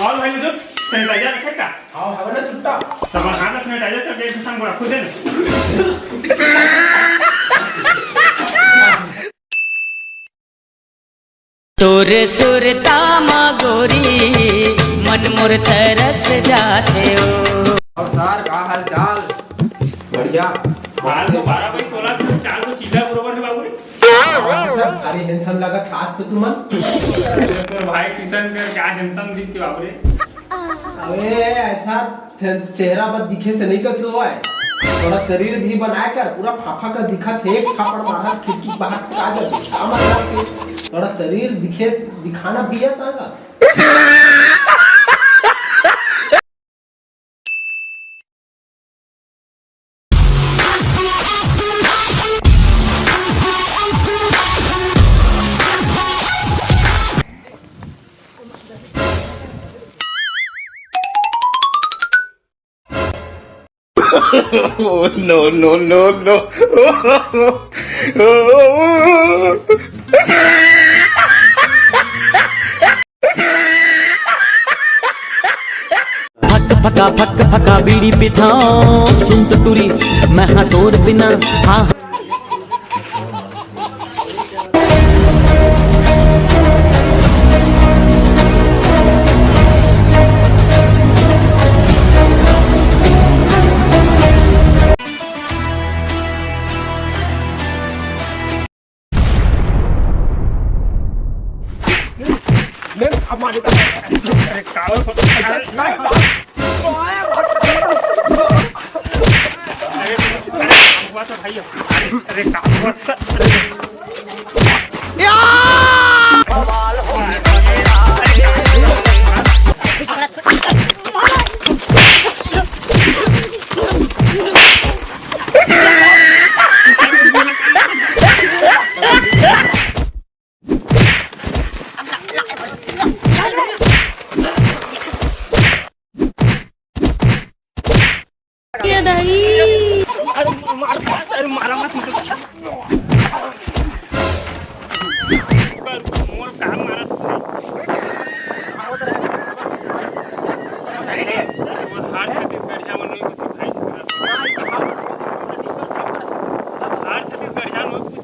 और भाई मुझे सैनिटाइजर रखे का हाँ हवा ना छुट्टा तब हाथ में सैनिटाइजर करके एक संग रखो दे ना तोरे सुरता गोरी मन मोर तरस जाते हो। और सर का हाल चाल बढ़िया हाल तो 12 बाई 16 4 को चीला बरोबर है बाबू रे सर अरे टेंशन लगा खास तो तुम तो भाई ट्यूशन में क्या टेंशन दी थी बाबू रे अबे ऐसा चेहरा बस दिखे से नहीं कुछ हुआ है थोड़ा शरीर भी बनाया कर पूरा फाफा का दिखा थे एक थापड़ मारा खिड़की बाहर आ जा थोड़ा शरीर दिखे दिखाना भी है तागा Oh, no, no, no, no. फक फका बीड़ी पिथा सुन तो टूरी मैं हाँ तोर बिना हाँ हमारे अरे कावर अरे कावर मारा मत मोर काम मारा हार छत्तीसगढ़िया में नहीं कुछ भाई हार छत्तीसगढ़िया में कुछ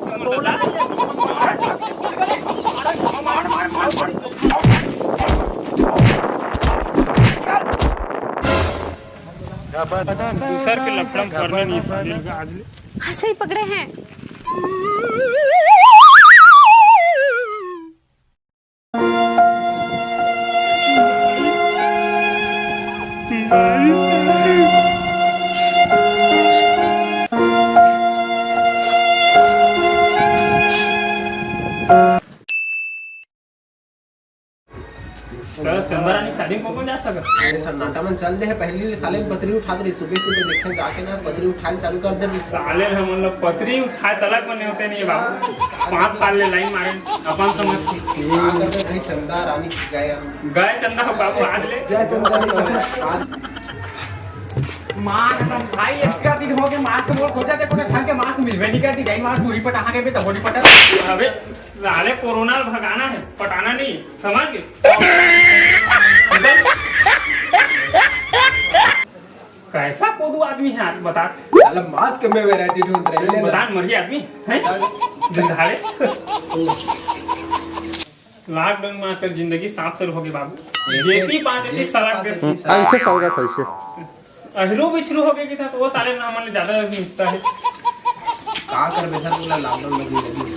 दूसर के लफड़म करने नहीं साजिल आज हाँ सही पकड़े हैं। चंद्रानी शादी को कौन जा सका अरे सन्नाटा मन चल दे है पहली साले में पतरी उठा दे सुबह सुबह देखे जाके ना पतरी उठाए चालू कर दे साले हम मतलब पतरी उठाए तलक में नहीं होते नहीं बाबू 5 साल ले लाइन मारे अपन समझ भाई चंदा रानी गए चंदा हो बाबू आज ले जय चंदा मां एकदम भाई एक दिन हो गए मास मोर खोजा ते कोने ढंग के मास मिलबे नहीं करती गई मास दूरी पटा के तो बॉडी पटा अबे साले कोरोना भगाना है पटाना नहीं समझ गए कैसा कोदू आदमी है आप बता साला मास्क में वैरायटी ढूंढ रहे हैं बता मर्जी आदमी है गंधारे लॉकडाउन में आकर जिंदगी साफ सर हो गई बाबू जेपी पांच सलाह दे ऐसे सौगा कैसे अहलू बिछलू हो गए था तो वो सारे नाम में ज्यादा मिलता है का कर बेसर पूरा लॉकडाउन लगी लगी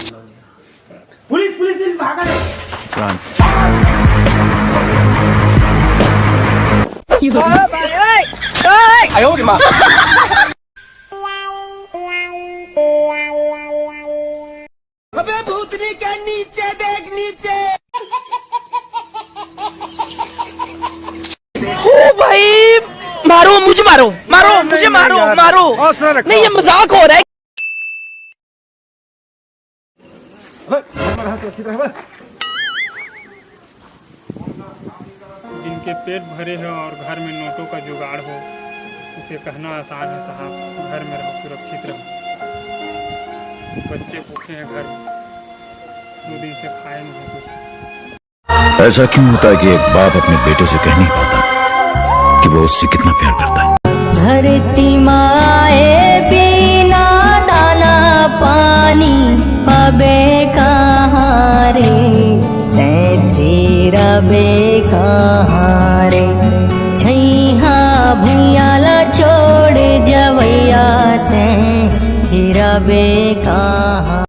पुलिस पुलिस भागा रे आयो रे मां अबे भूतनी के नीचे देख नीचे ओ भाई मारो मुझे मारो मारो मुझे मारो मारो नहीं ये मजाक हो रहा है जिनके पेट भरे हैं और घर में नोटों का जुगाड़ हो उसे कहना आसान है साहब घर में रहो सुरक्षित रहो। बच्चे भूखे हैं घर में 2 दिन से खाए नहीं कुछ। ऐसा क्यों होता है कि एक बाप अपने बेटे से कह नहीं पाता कि वो उससे कितना प्यार करता है? धरती माए बिना दाना पानी पबे कहाँ रे, तेरा बे कहाँ रे, छैहा भुइयाला छोड़ जवैया तेरा बे कहाँ।